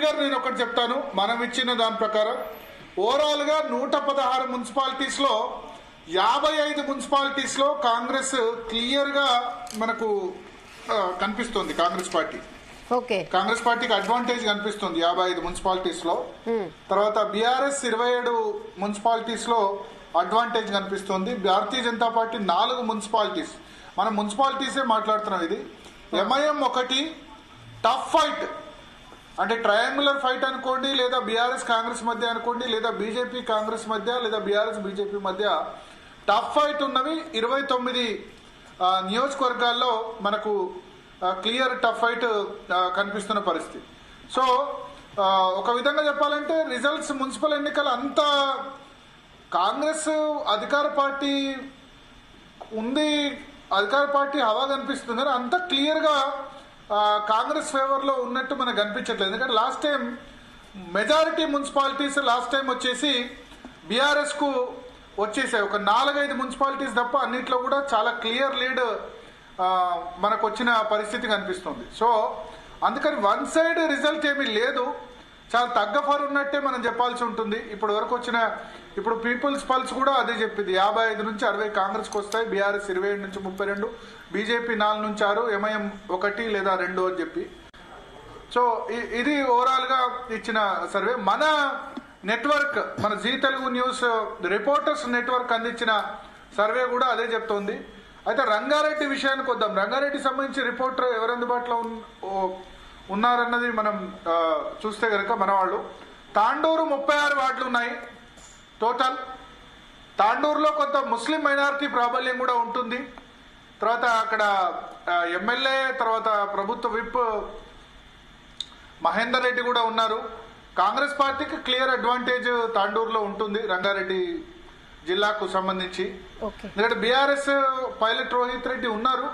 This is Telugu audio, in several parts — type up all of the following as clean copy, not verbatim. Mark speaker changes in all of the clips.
Speaker 1: ఫిగర్ నేను ఒకటి చెప్తాను. మనం ఇచ్చిన దాని ప్రకారం ఓవరాల్ గా 116 మున్సిపాలిటీస్ లో 55 మున్సిపాలిటీస్ లో కాంగ్రెస్ క్లియర్ గా మనకు కనిపిస్తుంది. కాంగ్రెస్ పార్టీకి అడ్వాంటేజ్ కనిపిస్తుంది 55 మున్సిపాలిటీస్ లో. తర్వాత బీఆర్ఎస్ 27 మున్సిపాలిటీస్ లో అడ్వాంటేజ్ కనిపిస్తుంది. భారతీయ జనతా పార్టీ 4 మున్సిపాలిటీస్, మనం మున్సిపాలిటీసే మాట్లాడుతున్నాం. ఇది ఎంఐఎం ఒకటి టఫ్ ఫైట్, అంటే ట్రయాంగులర్ ఫైట్ అనుకోండి, లేదా బీఆర్ఎస్ కాంగ్రెస్ మధ్య అనుకోండి, లేదా బీజేపీ కాంగ్రెస్ మధ్య, లేదా బీఆర్ఎస్ బీజేపీ మధ్య టఫ్ ఫైట్ ఉన్నవి 29 నియోజకవర్గాల్లో మనకు క్లియర్ టఫ్ ఫైట్ కనిపిస్తున్న పరిస్థితి. సో ఒక విధంగా చెప్పాలంటే రిజల్ట్స్ మున్సిపల్ ఎన్నికలు అంత కాంగ్రెస్ అధికార పార్టీ ఉంది, అధికార పార్టీ హవా కనిపిస్తుంది, అంత క్లియర్ గా కాంగ్రెస్ ఫేవర్ లో ఉన్నట్టు మనకు కనిపించట్లేదు. ఎందుకంటే last time majority municipalities last time వచ్చేసి బీఆర్ఎస్ కు వచ్చేసాయి. ఒక 4-5 మున్సిపాలిటీస్ తప్ప అన్నిట్లో కూడా చాలా క్లియర్ లీడ్ మనకు వచ్చిన పరిస్థితి కనిపిస్తుంది. సో అందుకని వన్ సైడ్ రిజల్ట్ ఏమీ లేదు, చాలా తగ్గఫర్ ఉన్నట్టే మనం చెప్పాల్సి ఉంటుంది. ఇప్పుడు వరకు వచ్చిన ఇప్పుడు పీపుల్స్ పల్స్ కూడా అదే చెప్పింది, 55 నుంచి 60 కాంగ్రెస్కి వస్తాయి, బీఆర్ఎస్ 27 నుంచి 32, బీజేపీ 4 నుంచి 6, ఎంఐఎం 1 లేదా 2 అని చెప్పి. సో ఇది ఓవరాల్ గా ఇచ్చిన సర్వే. మన నెట్వర్క్, మన Zee Telugu news reporters network అందించిన సర్వే కూడా అదే చెప్తోంది. అయితే రంగారెడ్డి విషయానికి వద్దాం. రంగారెడ్డి సంబంధించి రిపోర్టర్ ఎవరు అందుబాటులో ఉన్నారన్నది మనం చూస్తే కనుక మన వాళ్ళు తాండూరు 36 వార్డులు ఉన్నాయి టోటల్. తాండూరులో కొంత ముస్లిం మైనారిటీ ప్రాబల్యం కూడా ఉంటుంది. తర్వాత అక్కడ ఎమ్మెల్యే, తర్వాత ప్రభుత్వ విప్ మహేందర్ రెడ్డి కూడా ఉన్నారు. కాంగ్రెస్ పార్టీకి క్లియర్ అడ్వాంటేజ్ తాండూరులో ఉంటుంది రంగారెడ్డి జిల్లాకు సంబంధించి. ఎందుకంటే బీఆర్ఎస్ పైలట్ రోహిత్ రెడ్డి ఉన్నారు,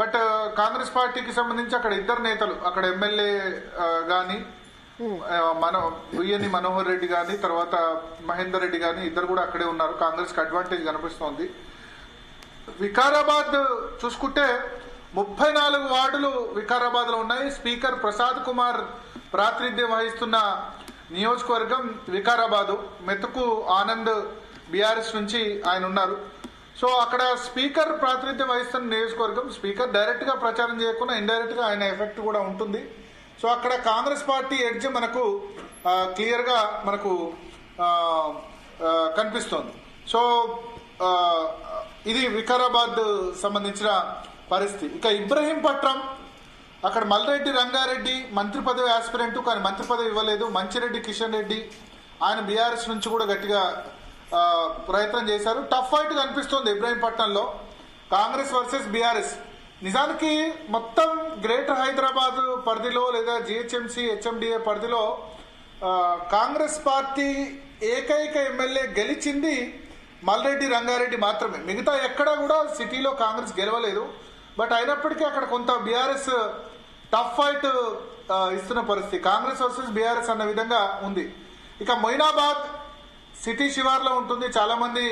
Speaker 1: బట్ కాంగ్రెస్ పార్టీకి సంబంధించి అక్కడ 2 నేతలు, అక్కడ ఎమ్మెల్యే గాని ఉయ్యని మనోహర్ రెడ్డి గాని, తర్వాత మహేందర్ రెడ్డి గాని, ఇద్దరు కూడా అక్కడే ఉన్నారు. కాంగ్రెస్ కి అడ్వాంటేజ్ కనిపిస్తోంది. వికారాబాద్ చూసుకుంటే 34 వార్డులు వికారాబాద్ లో ఉన్నాయి. స్పీకర్ ప్రసాద్ కుమార్ ప్రాతినిధ్యం వహిస్తున్న నియోజకవర్గం వికారాబాద్. మెతుకు ఆనంద్ బీఆర్ఎస్ నుంచి ఆయన ఉన్నారు. సో అక్కడ స్పీకర్ ప్రాతినిధ్యం వహిస్తున్న నియోజకవర్గం. స్పీకర్ డైరెక్ట్ గా ప్రచారం చేయకుండా ఇండైరెక్ట్ గా ఆయన ఎఫెక్ట్ కూడా ఉంటుంది. సో అక్కడ కాంగ్రెస్ పార్టీ ఎడ్జ్ మనకు క్లియర్ గా మనకు కనిపిస్తోంది. సో ఇది వికారాబాద్ సంబంధించిన పరిస్థితి. ఇక ఇబ్రహీంపట్నం, అక్కడ మల్రెడ్డి రంగారెడ్డి మంత్రి పదవి ఆస్పిరెంట్, కానీ మంత్రి పదవి ఇవ్వలేదు. మంచిరెడ్డి కిషన్ రెడ్డి, ఆయన బీఆర్ఎస్ నుంచి కూడా గట్టిగా ప్రయత్నం చేశారు. టఫ్ ఫైట్ కనిపిస్తోంది ఇబ్రహీంపట్నంలో, కాంగ్రెస్ వర్సెస్ బీఆర్ఎస్. నిజానికి మొత్తం గ్రేటర్ హైదరాబాద్ పరిధిలో లేదా జిహెచ్ఎంసీ హెచ్ఎండిఏ పరిధిలో కాంగ్రెస్ పార్టీ ఏకైక ఎమ్మెల్యే గెలిచింది మల్రెడ్డి రంగారెడ్డి మాత్రమే. మిగతా ఎక్కడా కూడా సిటీలో కాంగ్రెస్ గెలవలేదు. బట్ అయినప్పటికీ అక్కడ కొంత బీఆర్ఎస్ టఫ్ ఫైట్ ఇస్తున్న పరిస్థితి, కాంగ్రెస్ వర్సెస్ బీఆర్ఎస్ అన్న విధంగా ఉంది. ఇక మొయినాబాద్ సిటీ శివార్లో ఉంటుంది. చాలా మంది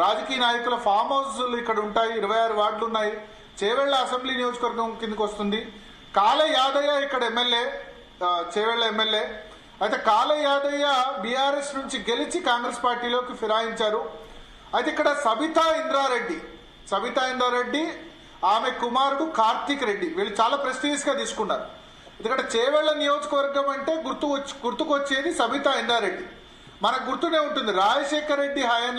Speaker 1: రాజకీయ నాయకుల ఫామ్ హౌస్లు ఇక్కడ ఉంటాయి. 26 వార్డులు ఉన్నాయి. చేవెళ్ల అసెంబ్లీ నియోజకవర్గం కిందకి వస్తుంది. కాళ యాదయ్య ఇక్కడ ఎమ్మెల్యే, చేవెళ్ల ఎమ్మెల్యే. అయితే కాళ యాదయ్య బీఆర్ఎస్ నుంచి గెలిచి కాంగ్రెస్ పార్టీలోకి ఫిరాయించారు. అయితే ఇక్కడ సబితా ఇంద్రారెడ్డి ఆమె కుమారుడు కార్తీక్ రెడ్డి, వీళ్ళు చాలా ప్రెస్టీజియస్ గా తీసుకున్నారు. ఎందుకంటే చేవెళ్ల నియోజకవర్గం అంటే గుర్తుకొచ్చేది సబితా ఇంద్రారెడ్డి. మనకు గుర్తునే ఉంటుంది, రాజశేఖర రెడ్డి హయాం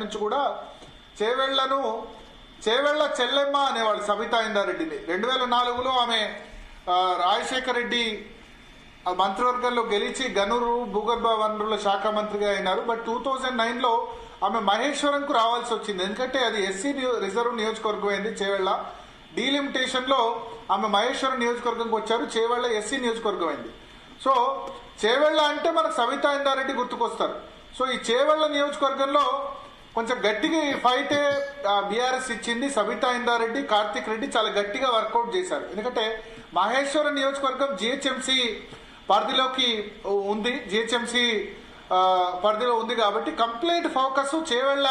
Speaker 1: నుంచి కూడా చేవెళ్ల చెల్లెమ్మ అనేవాళ్ళు సబితా ఇంద్రారెడ్డిని. 2004లో ఆమె రాజశేఖర రెడ్డి మంత్రివర్గంలో గెలిచి గనురు భూగర్భ వనరుల శాఖ మంత్రిగా అయినారు. బట్ 2009లో ఆమె మహేశ్వరంకు రావాల్సి వచ్చింది, ఎందుకంటే అది ఎస్సీ రిజర్వ్ నియోజకవర్గం అయింది చేవెళ్ల. డీలిమిటేషన్ లో ఆమె మహేశ్వరం నియోజకవర్గంకి వచ్చారు, చేవెళ్ల ఎస్సీ నియోజకవర్గం అయింది. సో చేవెళ్ల అంటే మనకు సబితా ఇంద్రారెడ్డి గుర్తుకొస్తారు. సో ఈ చేవెళ్ల నియోజకవర్గంలో కొంచెం గట్టిగా ఫైటే బీఆర్ఎస్ ఇచ్చింది. సబితా ఇంద్రారెడ్డి, కార్తీక్ రెడ్డి చాలా గట్టిగా వర్కౌట్ చేశారు. ఎందుకంటే మహేశ్వరం నియోజకవర్గం జిహెచ్ఎంసీ పరిధిలోకి ఉంది, జిహెచ్ఎంసీ పరిధిలో ఉంది కాబట్టి కంప్లీట్ ఫోకస్ చేవెళ్ల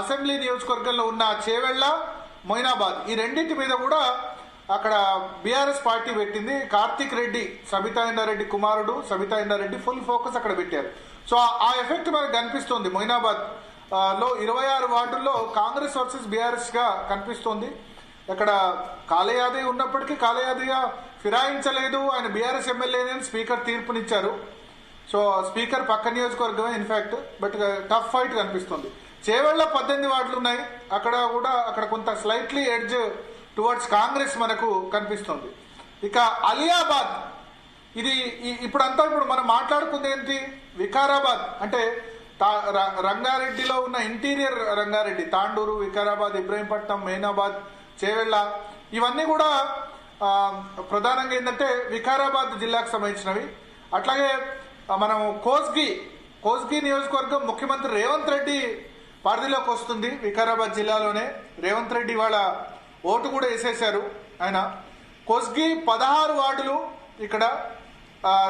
Speaker 1: అసెంబ్లీ నియోజకవర్గంలో ఉన్న చేవెళ్ల మొయినాబాద్ ఈ రెండింటి మీద కూడా అక్కడ బీఆర్ఎస్ పార్టీ పెట్టింది. కార్తిక్ రెడ్డి, సబితా ఇందారెడ్డి కుమారుడు సబితా ఇందారెడ్డి ఫుల్ ఫోకస్ అక్కడ పెట్టారు. సో ఆ ఎఫెక్ట్ మనకు కనిపిస్తుంది. మొయినాబాద్ లో 26 వార్డుల్లో కాంగ్రెస్ వర్సెస్ బీఆర్ఎస్ గా కనిపిస్తోంది. అక్కడ కాళయాదవ్ ఉన్నప్పటికీ కాళయాదయ్య ఫిరాయించలేదు, ఆయన బీఆర్ఎస్ ఎమ్మెల్యేనే స్పీకర్ తీర్పునిచ్చారు. సో స్పీకర్ పక్క నియోజకవర్గమే ఇన్ఫాక్ట్, బట్ టఫ్ ఫైట్ కనిపిస్తుంది. చేవెళ్ల 18 వార్డులు ఉన్నాయి, అక్కడ కొంత స్లైట్లీ ఎడ్జ్ టువర్డ్స్ కాంగ్రెస్ మనకు కనిపిస్తుంది. ఇక అలియాబాద్, ఇది ఇప్పుడు మనం మాట్లాడుకుంది ఏంటి, వికారాబాద్ అంటే రంగారెడ్డిలో ఉన్న ఇంటీరియర్ రంగారెడ్డి, తాండూరు, వికారాబాద్, ఇబ్రహీంపట్నం, మెయినాబాద్, చేవెళ్ల, ఇవన్నీ కూడా ప్రధానంగా ఏంటంటే వికారాబాద్ జిల్లాకు సంబంధించినవి. అట్లాగే మనం కోస్గి నియోజకవర్గం ముఖ్యమంత్రి రేవంత్ రెడ్డి పరిధిలోకి వస్తుంది. వికారాబాద్ జిల్లాలోనే రేవంత్ రెడ్డి వాళ్ళ ఓటు కూడా వేసేశారు ఆయన. కోస్గి 16 వార్డులు ఇక్కడ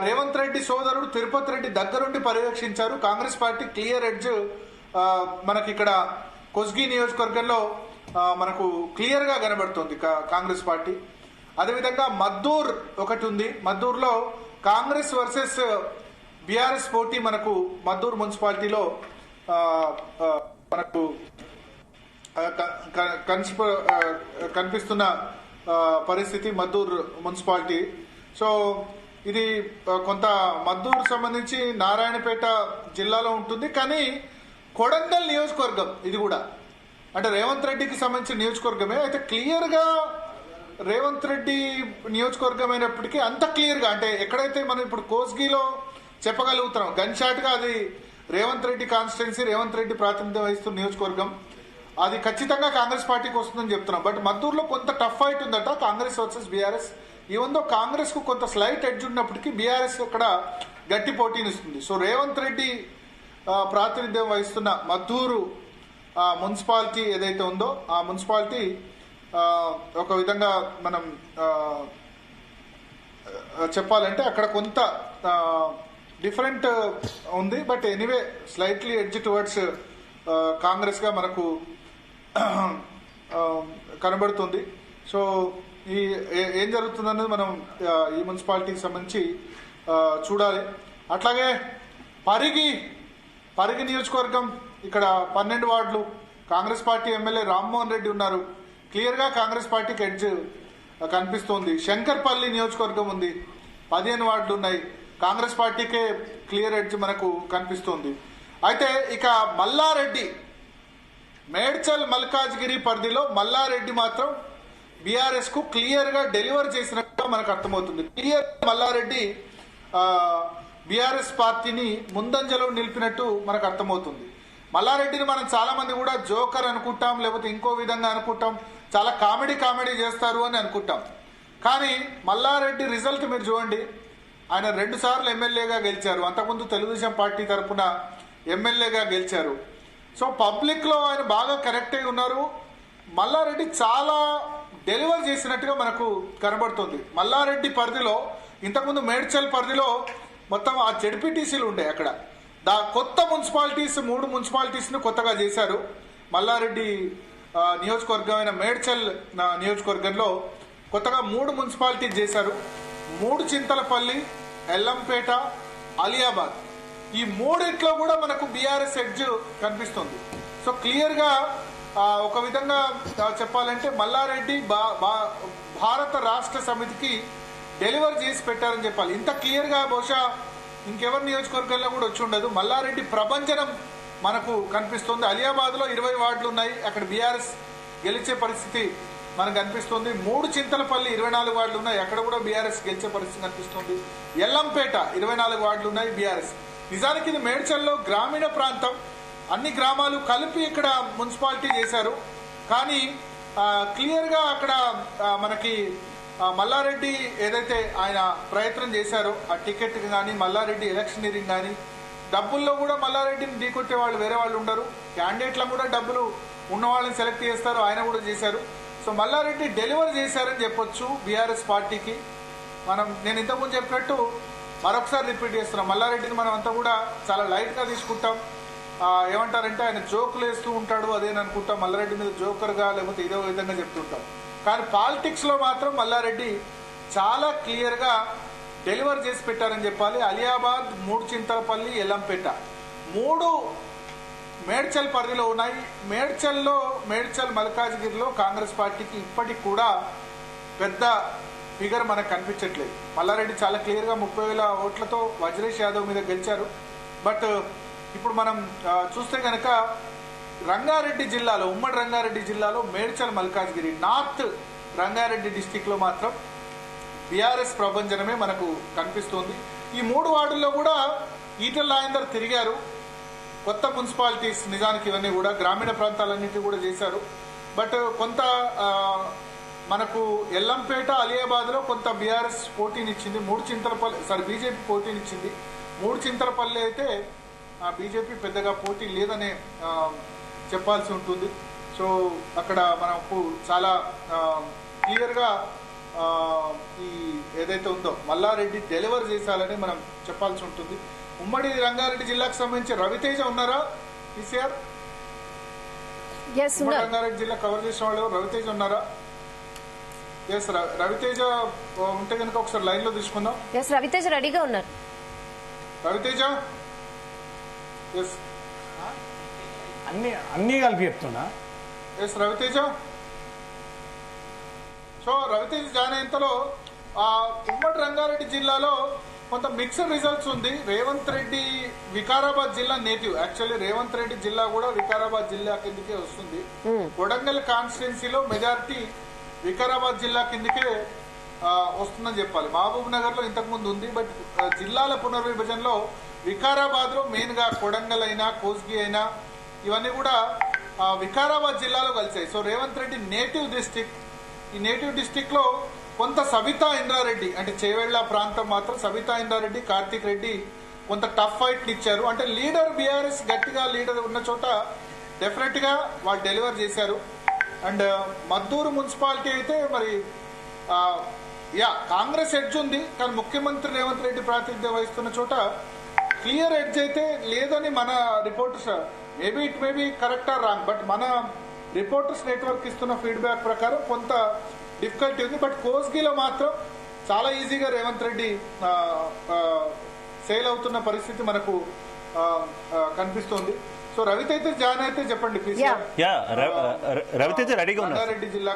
Speaker 1: రేవంత్ రెడ్డి సోదరుడు తిరుపతి రెడ్డి దగ్గరుండి పర్యవేక్షించారు. కాంగ్రెస్ పార్టీ క్లియర్ ఎడ్జ్ మనకి ఇక్కడ కోస్గి నియోజకవర్గంలో మనకు క్లియర్ గా కనబడుతుంది కాంగ్రెస్ పార్టీ. అదేవిధంగా మద్దూర్ ఒకటి ఉంది. మద్దూర్లో కాంగ్రెస్ వర్సెస్ బీఆర్ఎస్ పోటీ మనకు మద్దూర్ మున్సిపాలిటీలో మనకు కనిపిస్తున్న పరిస్థితి మద్దూర్ మున్సిపాలిటీ. సో ఇది కొంత మద్దూరు సంబంధించి నారాయణపేట జిల్లాలో ఉంటుంది, కానీ కొడంగల్ నియోజకవర్గం ఇది కూడా అంటే రేవంత్ రెడ్డికి సంబంధించిన నియోజకవర్గమే. అయితే క్లియర్ గా రేవంత్ రెడ్డి నియోజకవర్గం అయినప్పటికీ అంత క్లియర్ గా అంటే ఎక్కడైతే మనం ఇప్పుడు కోస్గిలో చెప్పగలుగుతున్నాం గన్ షాట్ గా అది రేవంత్ రెడ్డి కాన్స్టిట్యున్సీ, రేవంత్ రెడ్డి ప్రాతినిధ్యం వహిస్తున్న నియోజకవర్గం, అది ఖచ్చితంగా కాంగ్రెస్ పార్టీకి వస్తుందని చెప్తున్నాం. బట్ మద్దూరులో కొంత టఫ్ ఫైట్ ఉందట కాంగ్రెస్ వర్సెస్ బీఆర్ఎస్. ఈవెందో కాంగ్రెస్ కు కొంత స్లైట్ ఎడ్జ్ ఉన్నప్పటికీ బీఆర్ఎస్ అక్కడ గట్టి పోటీనిస్తుంది. సో రేవంత్ రెడ్డి ప్రాతినిధ్యం వహిస్తున్న మద్దూరు మున్సిపాలిటీ ఏదైతే ఉందో ఆ మున్సిపాలిటీ ఒక విధంగా మనం చెప్పాలంటే అక్కడ కొంత డిఫరెంట్ ఉంది. But anyway slightly edge towards Congress గా మనకు కనబడుతుంది. సో ఈ ఏం జరుగుతుందన్నది మనం ఈ మున్సిపాలిటీకి సంబంధించి చూడాలి. అట్లాగే పరిగి నియోజకవర్గం, ఇక్కడ 12 వార్డులు కాంగ్రెస్ పార్టీ ఎమ్మెల్యే రామ్మోహన్ రెడ్డి ఉన్నారు. క్లియర్ గా కాంగ్రెస్ పార్టీకి ఎడ్జ్ కనిపిస్తోంది. శంకర్పల్లి నియోజకవర్గం ఉంది, 15 వార్డులు ఉన్నాయి, కాంగ్రెస్ పార్టీకే క్లియర్ ఎడ్జ్ మనకు కనిపిస్తోంది. అయితే ఇక మల్లారెడ్డి, మేడ్చల్ మల్కాజ్గిరి పరిధిలో మల్లారెడ్డి మాత్రం బీఆర్ఎస్ కు క్లియర్ గా డెలివర్ చేసినట్టుగా మనకు అర్థమవుతుంది. క్లియర్ మల్లారెడ్డి బీఆర్ఎస్ పార్టీని ముందంజలో నిలిపినట్టు మనకు అర్థమవుతుంది. మల్లారెడ్డిని మనం చాలా మంది కూడా జోకర్ అనుకుంటాం, లేకపోతే ఇంకో విధంగా అనుకుంటాం, చాలా కామెడీ చేస్తారు అని అనుకుంటాం. కానీ మల్లారెడ్డి రిజల్ట్ మీరు చూడండి, ఆయన 2 సార్లు ఎమ్మెల్యేగా గెలిచారు, అంతకుముందు తెలుగుదేశం పార్టీ తరఫున ఎమ్మెల్యేగా గెలిచారు. సో పబ్లిక్ లో ఆయన బాగా కనెక్ట్ అయి ఉన్నారు. మల్లారెడ్డి చాలా డెలివర్ చేసినట్టుగా మనకు కనబడుతుంది. మల్లారెడ్డి పరిధిలో ఇంతకుముందు మేడ్చల్ పరిధిలో మొత్తం ఆ జెడ్పీటీసీలు ఉండే, అక్కడ కొత్త మున్సిపాలిటీస్ 3 మున్సిపాలిటీస్ ను కొత్తగా చేశారు. మల్లారెడ్డి నియోజకవర్గమైన మేడ్చల్ నియోజకవర్గంలో కొత్తగా 3 మున్సిపాలిటీ చేశారు. 3 చింతలపల్లి, ఎల్లంపేట, అలియాబాద్, ఈ 3 కూడా మనకు బీఆర్ఎస్ ఎడ్జ్ కనిపిస్తుంది. సో క్లియర్ గా ఒక విధంగా చెప్పాలంటే మల్లారెడ్డి భారత రాష్ట్ర సమితికి డెలివర్ చేసి పెట్టారని చెప్పాలి. ఇంత క్లియర్ గా బహుశా ఇంకెవరి నియోజకవర్గాల్లో కూడా వచ్చి ఉండదు. మల్లారెడ్డి ప్రభంజనం మనకు కనిపిస్తుంది. అలియాబాద్ లో 20 వార్డులు ఉన్నాయి, అక్కడ బీఆర్ఎస్ గెలిచే పరిస్థితి మనకు కనిపిస్తుంది. 3 చింతలపల్లి 24 వార్డులు ఉన్నాయి, అక్కడ కూడా బీఆర్ఎస్ గెలిచే పరిస్థితి కనిపిస్తుంది. ఎల్లంపేట 24 వార్డులు ఉన్నాయి బీఆర్ఎస్. నిజానికి ఇది మేడ్చల్లో గ్రామీణ ప్రాంతం, అన్ని గ్రామాలు కలిపి ఇక్కడ మున్సిపాలిటీ చేశారు. కానీ క్లియర్ గా అక్కడ మనకి మల్లారెడ్డి ఏదైతే ఆయన ప్రయత్నం చేశారో ఆ టికెట్ కానీ మల్లారెడ్డి ఎలక్షనీరింగ్ కానీ, డబ్బుల్లో కూడా మల్లారెడ్డిని ఢీకొట్టే వాళ్ళు వేరే వాళ్ళు ఉండరు, క్యాండిడేట్లను కూడా డబ్బులు ఉన్న వాళ్ళని సెలెక్ట్ చేస్తారు, ఆయన కూడా చేశారు. సో మల్లారెడ్డి డెలివర్ చేశారని చెప్పొచ్చు బీఆర్ఎస్ పార్టీకి. నేను ఇంతకుముందు చెప్పినట్టు మరొకసారి రిపీట్ చేస్తున్నాం, మల్లారెడ్డిని మనం అంతా కూడా చాలా లైట్ గా తీసుకుంటాం. ఏమంటారంటే ఆయన జోకులు వేస్తూ ఉంటాడు అదేననుకుంటాం, మల్లారెడ్డి మీద జోకర్ గా లేకపోతే ఇదో విధంగా చెప్తుంటాం. కానీ పాలిటిక్స్ లో మాత్రం మల్లారెడ్డి చాలా క్లియర్ గా డెలివర్ చేసి పెట్టారని చెప్పాలి. అలియాబాద్, మూడు చింతలపల్లి, ఎల్లంపేట 3 మేడ్చల్ పరిధిలో ఉన్నాయి. మేడ్చల్ మల్కాజ్గిరిలో కాంగ్రెస్ పార్టీకి ఇప్పటికి కూడా పెద్ద ఫిగర్ మనకు కనిపించట్లేదు. మల్లారెడ్డి చాలా క్లియర్ గా 30,000 ఓట్లతో వజ్రేష్ యాదవ్ మీద గెలిచారు. బట్ ఇప్పుడు మనం చూస్తే కనుక రంగారెడ్డి జిల్లాలో, ఉమ్మడి రంగారెడ్డి జిల్లాలో మేడ్చల్ మల్కాజ్గిరి, నార్త్ రంగారెడ్డి డిస్టిక్ లో మాత్రం బీఆర్ఎస్ ప్రభంజనమే మనకు కనిపిస్తోంది. ఈ 3 వార్డుల్లో కూడా ఈటెల రాజేందర్ తిరిగారు. కొత్త మున్సిపాలిటీస్, నిజానికి ఇవన్నీ కూడా గ్రామీణ ప్రాంతాలన్నింటినీ కూడా చేశారు. బట్ కొంత మనకు ఎల్లంపేట, అలియాబాద్ లో కొంత బీఆర్ఎస్ పోటీనిచ్చింది. బీజేపీ పోటీనిచ్చింది. 3 చింతలపల్లి అయితే బీజేపీ పెద్దగా పోటీ లేదనే చెప్పాల్సి ఉంటుంది. సో అక్కడ మనకు చాలా క్లియర్ గా ఈ ఏదైతే ఉందో మల్లారెడ్డి డెలివర్ చేశాలని మనం చెప్పాల్సి ఉంటుంది. ఉమ్మడి రంగారెడ్డి జిల్లాకు సంబంధించి రవితేజ ఉన్నారా? ఈసీఆర్ రంగారెడ్డి జిల్లా కవర్ చేసిన వాళ్ళు రవితేజ ఉన్నారా? ఎస్, రవితేజ ఉంటే కనుక ఒకసారి లైన్ లో తీసుకుందాం.
Speaker 2: ఎస్, రవితేజ రెడీగా ఉన్నారు.
Speaker 1: రవితేజ ఎస్,
Speaker 3: అన్ని కలిపి చెప్తున్నా.
Speaker 1: Yes Ravi Teja. So Ravi Teja join అయినంతలో ఉమ్మడి రంగారెడ్డి జిల్లాలో కొంత మిక్స్డ్ రిజల్ట్స్ ఉంది. రేవంత్ రెడ్డి వికారాబాద్ జిల్లా నేటివ్, యాక్చువల్లీ రేవంత్ రెడ్డి జిల్లా కూడా వికారాబాద్ జిల్లా కిందకే వస్తుంది. కొడంగల్ కాన్స్టిట్యున్సీలో మెజారిటీ వికారాబాద్ జిల్లా కిందకే వస్తుందని చెప్పాలి. మహబూబ్ నగర్ లో ఇంతకు ముందు ఉంది. బట్ జిల్లాల పునర్విభజనలో వికారాబాద్ లో మెయిన్ గా కొడంగల్ అయినా, కోస్గి అయినా ఇవన్నీ కూడా వికారాబాద్ జిల్లాలో కలిసాయి. So Revanth Reddy native district, ఈ నేటివ్ డిస్టిక్ లో కొంత సబితా ఇంద్రారెడ్డి, అంటే చేవెళ్ల ప్రాంతం మాత్రం సబితా ఇంద్రారెడ్డి, కార్తిక్ రెడ్డి కొంత టఫ్ ఫైట్ ఇచ్చారు. అంటే లీడర్ బీఆర్ఎస్ గట్టిగా లీడర్ ఉన్న చోట డెఫినెట్ గా వాళ్ళు డెలివర్ చేశారు. అండ్ మద్దూరు మున్సిపాలిటీ అయితే మరి కాంగ్రెస్ ఎడ్జ్ ఉంది, కానీ ముఖ్యమంత్రి రేవంత్ రెడ్డి ప్రాతినిధ్యం వహిస్తున్న చోట క్లియర్ ఎడ్జ్ అయితే లేదని మన reporters, maybe it maybe correct or wrong, but మన రిపోర్టర్స్ నెట్వర్క్ ఇస్తున్న ఫీడ్బ్యాక్ ప్రకారం కొంత డిఫికల్టీ ఉంది. బట్ కోస్గిలో మాత్రం చాలా ఈజీగా రేవంత్ రెడ్డి సేల్ అవుతున్న పరిస్థితి మనకు కనిపిస్తోంది. సో రవితేజ జాయిన్ అయితే చెప్పండి ప్లీజ్.
Speaker 4: రవితేజ రెడీగా ఉన్నారు.
Speaker 1: రంగారెడ్డి జిల్లా